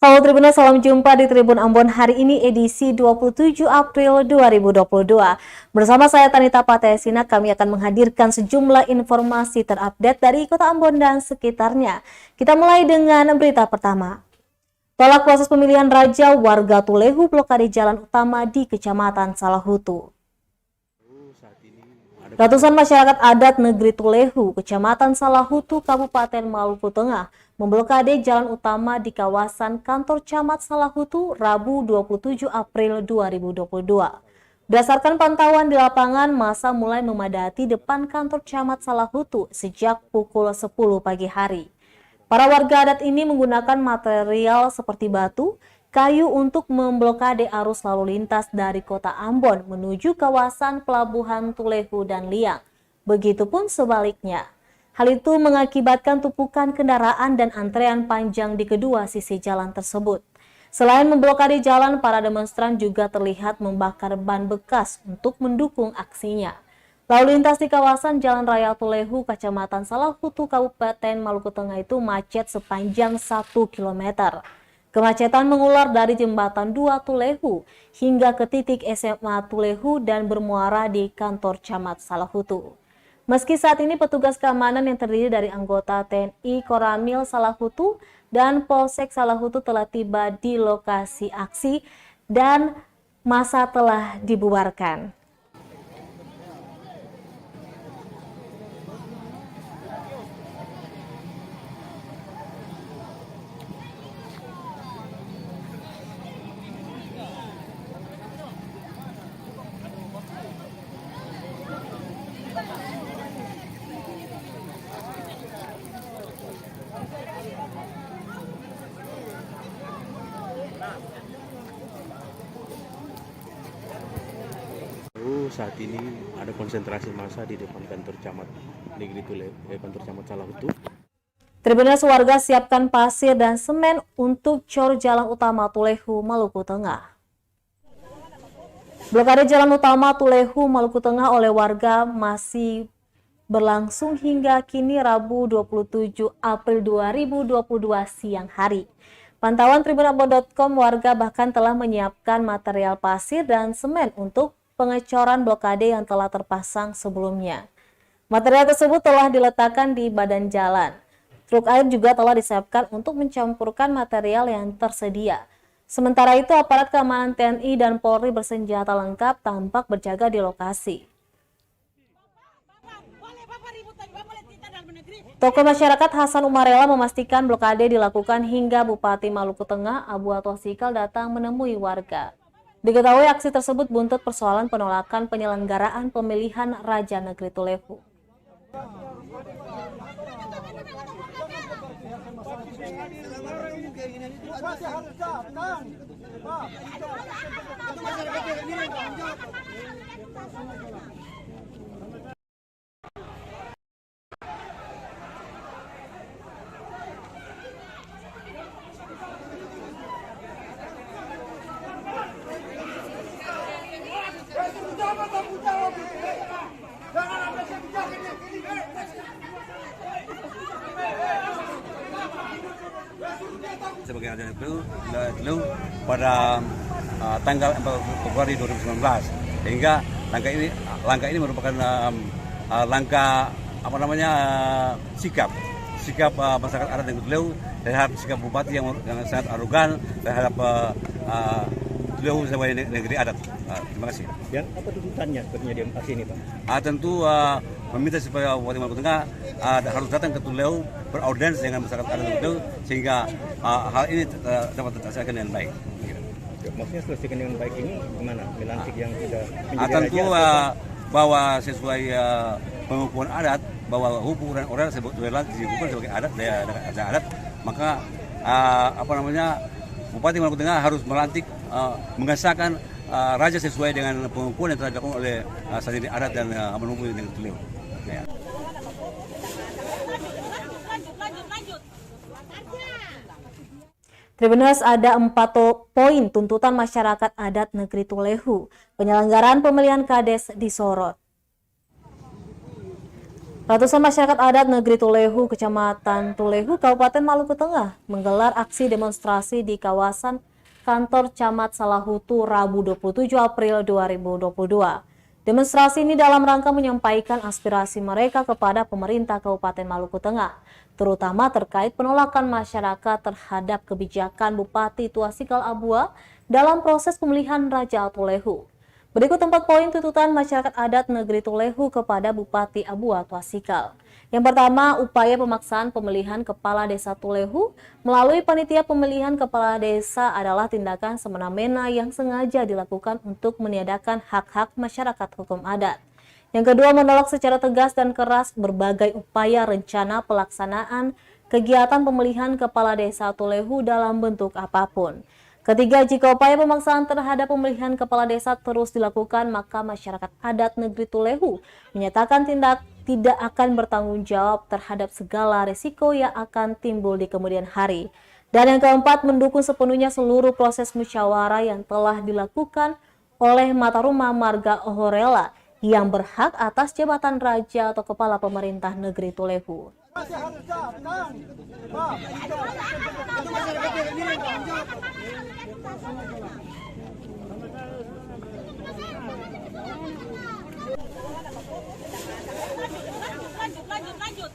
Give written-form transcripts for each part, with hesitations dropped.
Halo Tribuners, salam jumpa di Tribun Ambon hari ini edisi 27 April 2022. Bersama saya Tanita Patesina, kami akan menghadirkan sejumlah informasi terupdate dari Kota Ambon dan sekitarnya. Kita mulai dengan berita pertama. Tolak proses pemilihan raja, warga Tulehu blokade jalan utama di Kecamatan Salahutu. Ratusan masyarakat adat negeri Tulehu, Kecamatan Salahutu, Kabupaten Maluku Tengah, memblokade jalan utama di kawasan kantor Camat Salahutu Rabu 27 April 2022. Berdasarkan pantauan di lapangan, massa mulai memadati depan kantor Camat Salahutu sejak pukul 10 pagi hari. Para warga adat ini menggunakan material seperti batu, kayu untuk memblokade arus lalu lintas dari kota Ambon menuju kawasan pelabuhan Tulehu dan Liang. Begitupun sebaliknya. Hal itu mengakibatkan tumpukan kendaraan dan antrean panjang di kedua sisi jalan tersebut. Selain memblokade jalan, para demonstran juga terlihat membakar ban bekas untuk mendukung aksinya. Lalu lintas di kawasan Jalan Raya Tulehu, Kecamatan Salahutu, Kabupaten Maluku Tengah itu macet sepanjang 1 km. Kemacetan mengular dari jembatan 2 Tulehu hingga ke titik SMA Tulehu dan bermuara di kantor Camat Salahutu. Meski saat ini petugas keamanan yang terdiri dari anggota TNI Koramil Salahutu dan Polsek Salahutu telah tiba di lokasi aksi dan massa telah dibubarkan. Saat ini ada konsentrasi massa di depan kantor Camat Negeri Tulehu, kantor Camat Salahutu. Tribuners, warga siapkan pasir dan semen untuk cor jalan utama Tulehu, Maluku Tengah. Blokade jalan utama Tulehu, Maluku Tengah oleh warga masih berlangsung hingga kini Rabu 27 April 2022 siang hari. Pantauan tribunambon.com, warga bahkan telah menyiapkan material pasir dan semen untuk pengecoran blokade yang telah terpasang sebelumnya. Material tersebut telah diletakkan di badan jalan. Truk air juga telah disiapkan untuk mencampurkan material yang tersedia. Sementara itu, aparat keamanan TNI dan Polri bersenjata lengkap tampak berjaga di lokasi. Tokoh masyarakat Hasan Umarela memastikan blokade dilakukan hingga Bupati Maluku Tengah Abu Atwasikal datang menemui warga. Diketahui aksi tersebut buntut persoalan penolakan penyelenggaraan pemilihan Raja Negeri Tulehu. Sebagai Raja Negeri Tulehu pada tanggal 4 Februari 2019, sehingga langkah ini merupakan langkah sikap masyarakat adat Negeri Tulehu terhadap sikap bupati yang sangat arogan terhadap Tulehu sebagai negeri adat. Terima kasih. Dan apa tuntutannya sebenarnya di aksi ini, Pak? Tentu meminta supaya Bupati Maluku Tengah harus datang ke Tulehu, beraudiens dengan masyarakat adat Tulehu sehingga hal ini dapat terselesaikan dengan baik. Maksudnya selesaikan dengan baik ini gimana? Melantik yang sudah menjadi tentu raja? bahwa sesuai pengukuhan adat, bahwa hubungan orang sebetulnya disebutkan sebagai adat, daya adat, maka Bupati Maluku Tengah harus melantik mengesahkan raja sesuai dengan pengukuhan yang telah dilakukan oleh Satiri Adat dan Amanumbu Negeri Tulehu. Ya. Tribuners, ada 4 poin tuntutan masyarakat adat Negeri Tulehu. Penyelenggaraan pemilihan Kades disorot. Ratusan masyarakat adat Negeri Tulehu, Kecamatan Tulehu, Kabupaten Maluku Tengah menggelar aksi demonstrasi di kawasan kantor Camat Salahutu Rabu 27 April 2022. Demonstrasi ini dalam rangka menyampaikan aspirasi mereka kepada pemerintah Kabupaten Maluku Tengah, terutama terkait penolakan masyarakat terhadap kebijakan Bupati Tuasikal Abua dalam proses pemilihan Raja Tulehu. Berikut 4 poin tuntutan masyarakat adat Negeri Tulehu kepada Bupati Abua Tuasikal. Yang pertama, upaya pemaksaan pemilihan Kepala Desa Tulehu melalui Panitia Pemilihan Kepala Desa adalah tindakan semena-mena yang sengaja dilakukan untuk meniadakan hak-hak masyarakat hukum adat. Yang kedua, menolak secara tegas dan keras berbagai upaya rencana pelaksanaan kegiatan pemilihan Kepala Desa Tulehu dalam bentuk apapun. Ketiga, jika upaya pemaksaan terhadap pemilihan kepala desa terus dilakukan, maka masyarakat adat Negeri Tulehu menyatakan tidak akan bertanggung jawab terhadap segala risiko yang akan timbul di kemudian hari. Dan yang keempat, mendukung sepenuhnya seluruh proses musyawarah yang telah dilakukan oleh Mata Rumah Marga Ohorela yang berhak atas jabatan raja atau kepala pemerintah Negeri Tulehu. Lanjut.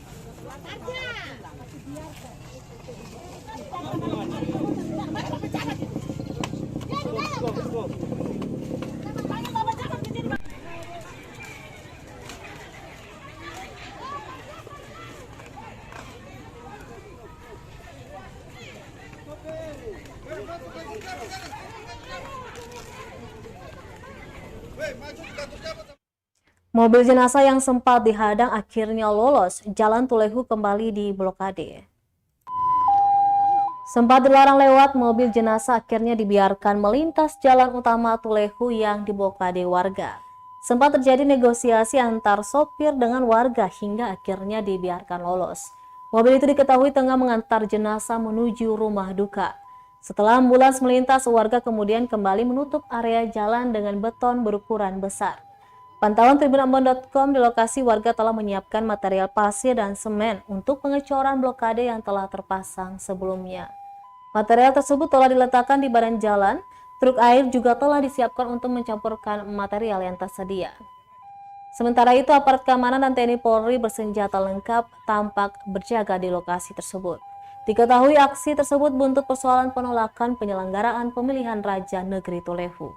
Mobil jenazah yang sempat dihadang akhirnya lolos. Jalan Tulehu kembali diblokade. Sempat dilarang lewat, mobil jenazah akhirnya dibiarkan melintas jalan utama Tulehu yang diblokade warga. Sempat terjadi negosiasi antar sopir dengan warga hingga akhirnya dibiarkan lolos. Mobil itu diketahui tengah mengantar jenazah menuju rumah duka. Setelah ambulans melintas, warga kemudian kembali menutup area jalan dengan beton berukuran besar. Pantauan tribunambon.com di lokasi, warga telah menyiapkan material pasir dan semen untuk pengecoran blokade yang telah terpasang sebelumnya. Material tersebut telah diletakkan di badan jalan, truk air juga telah disiapkan untuk mencampurkan material yang tersedia. Sementara itu, aparat keamanan dan TNI Polri bersenjata lengkap tampak berjaga di lokasi tersebut. Diketahui aksi tersebut buntut persoalan penolakan penyelenggaraan pemilihan Raja Negeri Tulehu.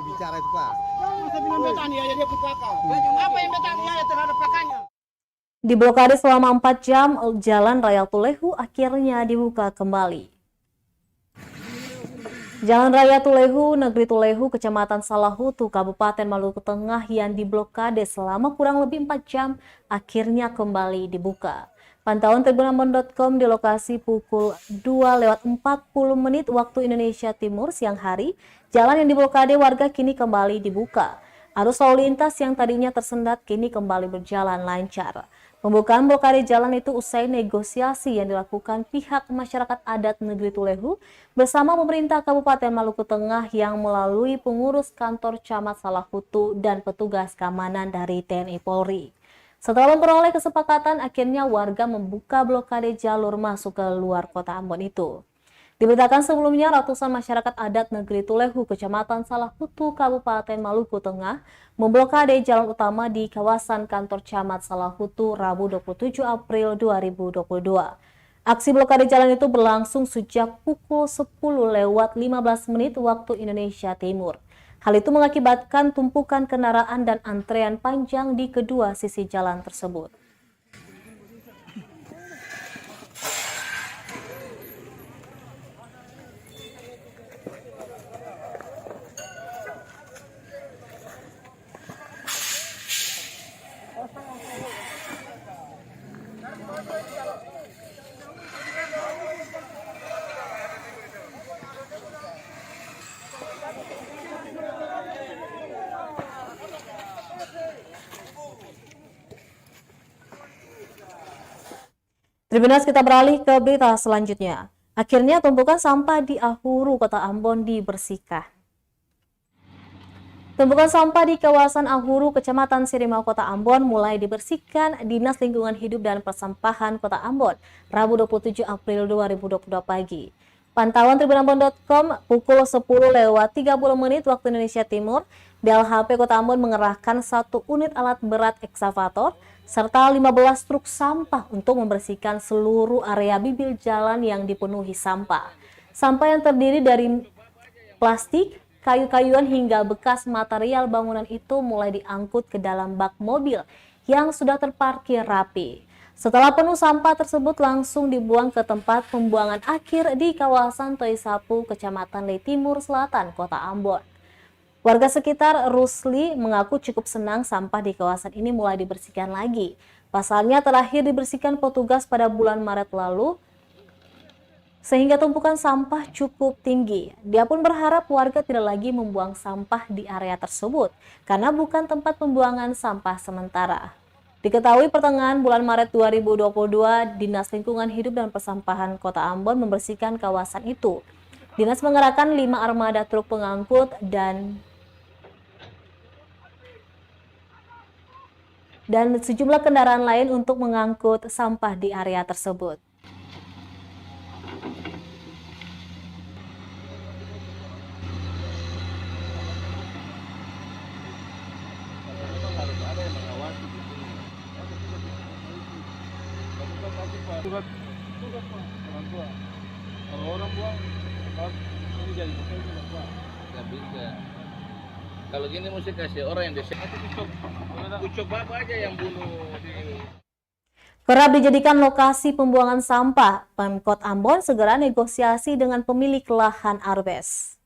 Bicara itu Pak. Apa yang bertanya terhadap kakaknya? Di blokade selama 4 jam, Jalan Raya Tulehu akhirnya dibuka kembali. Jalan Raya Tulehu, Negeri Tulehu, Kecamatan Salahutu, Kabupaten Maluku Tengah yang diblokade selama kurang lebih 4 jam akhirnya kembali dibuka. Pantauan tribunambon.com di lokasi pukul 2:40 waktu Indonesia Timur siang hari, jalan yang diblokade warga kini kembali dibuka. Arus lalu lintas yang tadinya tersendat kini kembali berjalan lancar. Pembukaan blokade jalan itu usai negosiasi yang dilakukan pihak masyarakat adat Negeri Tulehu bersama pemerintah Kabupaten Maluku Tengah yang melalui pengurus kantor Camat Salahutu dan petugas keamanan dari TNI Polri. Setelah memperoleh kesepakatan, akhirnya warga membuka blokade jalur masuk ke luar kota Ambon itu. Diberitakan sebelumnya, ratusan masyarakat adat Negeri Tulehu, Kecamatan Salahutu, Kabupaten Maluku Tengah, memblokade jalan utama di kawasan kantor Camat Salahutu Rabu 27 April 2022. Aksi blokade jalan itu berlangsung sejak pukul 10:15 waktu Indonesia Timur. Hal itu mengakibatkan tumpukan kendaraan dan antrean panjang di kedua sisi jalan tersebut. Tribuners, kita beralih ke berita selanjutnya. Akhirnya tumpukan sampah di Ahuru, Kota Ambon dibersihkan. Tumpukan sampah di kawasan Ahuru, Kecamatan Sirimau, Kota Ambon mulai dibersihkan Dinas Lingkungan Hidup dan Persampahan Kota Ambon, Rabu 27 April 2022 pagi. Pantauan tribunambon.com pukul 10:30 waktu Indonesia Timur, DLHP Kota Ambon mengerahkan 1 unit alat berat eksavator serta 15 truk sampah untuk membersihkan seluruh area bibir jalan yang dipenuhi sampah. Sampah yang terdiri dari plastik, kayu-kayuan hingga bekas material bangunan itu mulai diangkut ke dalam bak mobil yang sudah terparkir rapi. Setelah penuh, sampah tersebut langsung dibuang ke tempat pembuangan akhir di kawasan Toisapu, Kecamatan Lei Timur Selatan, Kota Ambon. Warga sekitar Rusli mengaku cukup senang sampah di kawasan ini mulai dibersihkan lagi. Pasalnya terakhir dibersihkan petugas pada bulan Maret lalu, sehingga tumpukan sampah cukup tinggi. Dia pun berharap warga tidak lagi membuang sampah di area tersebut, karena bukan tempat pembuangan sampah sementara. Diketahui pertengahan bulan Maret 2022, Dinas Lingkungan Hidup dan Persampahan Kota Ambon membersihkan kawasan itu. Dinas mengerahkan 5 armada truk pengangkut dan sejumlah kendaraan lain untuk mengangkut sampah di area tersebut. Kalau orang buang, ini jadi nggak bisa. Kalau gini mesti kasih orang yang desa. Ucok bapak aja yang bunuh di. Kerap dijadikan lokasi pembuangan sampah, Pemkot Ambon segera negosiasi dengan pemilik lahan Arbes.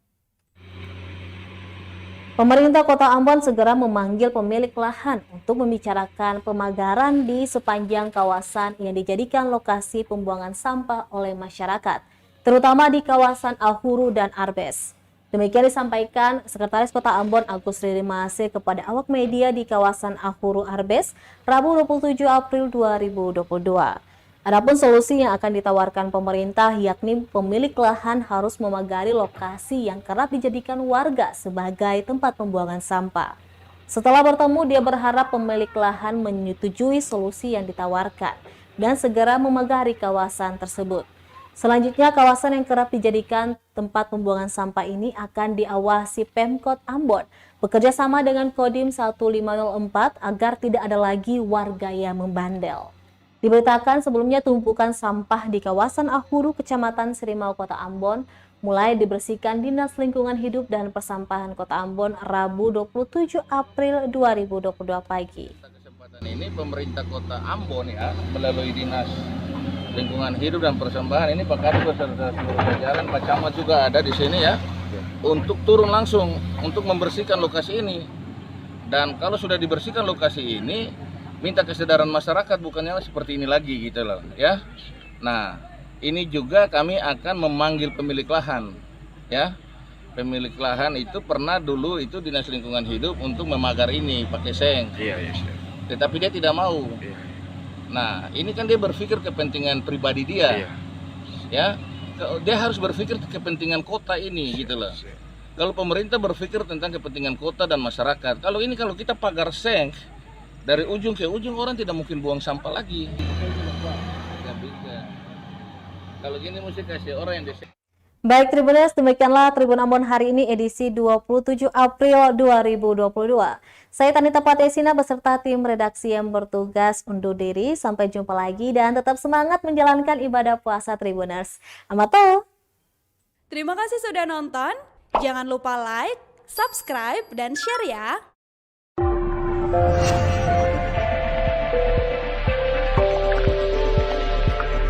Pemerintah Kota Ambon segera memanggil pemilik lahan untuk membicarakan pemagaran di sepanjang kawasan yang dijadikan lokasi pembuangan sampah oleh masyarakat, terutama di kawasan Ahuru dan Arbes. Demikian disampaikan Sekretaris Kota Ambon Agus Riri Mase kepada awak media di kawasan Ahuru Arbes, Rabu 27 April 2022. Adapun solusi yang akan ditawarkan pemerintah yakni pemilik lahan harus memagari lokasi yang kerap dijadikan warga sebagai tempat pembuangan sampah. Setelah bertemu, dia berharap pemilik lahan menyetujui solusi yang ditawarkan dan segera memagari kawasan tersebut. Selanjutnya, kawasan yang kerap dijadikan tempat pembuangan sampah ini akan diawasi Pemkot Ambon bekerja sama dengan Kodim 1504 agar tidak ada lagi warga yang membandel. Diberitakan sebelumnya tumpukan sampah di kawasan Ahuru, Kecamatan Sirimau, Kota Ambon mulai dibersihkan Dinas Lingkungan Hidup dan Persampahan Kota Ambon Rabu 27 April 2022 pagi. Kesempatan ini pemerintah Kota Ambon ya melalui Dinas Lingkungan Hidup dan Persampahan ini Pak Kadis beserta seluruh jajaran Pak Camat juga ada di sini ya untuk turun langsung untuk membersihkan lokasi ini. Dan kalau sudah dibersihkan lokasi ini, minta kesadaran masyarakat bukannya seperti ini lagi gitu loh ya. Nah, ini juga kami akan memanggil pemilik lahan ya. Pemilik lahan itu pernah dulu itu Dinas Lingkungan Hidup untuk memagar ini pakai seng. Iya. Tetapi dia tidak mau. Nah, ini kan dia berpikir kepentingan pribadi dia, ya. Dia harus berpikir kepentingan kota ini, gitu loh. Kalau pemerintah berpikir tentang kepentingan kota dan masyarakat, kalau kita pagar seng dari ujung ke ujung orang tidak mungkin buang sampah lagi. Nggak bisa. Kalau gini mesti kasih orang yang desa. Baik Tribuners, demikianlah Tribun Ambon hari ini edisi 27 April 2022. Saya Tanita Patesina beserta tim redaksi yang bertugas undur diri. Sampai jumpa lagi dan tetap semangat menjalankan ibadah puasa Tribuners. Amato. Terima kasih sudah nonton. Jangan lupa like, subscribe, dan share ya.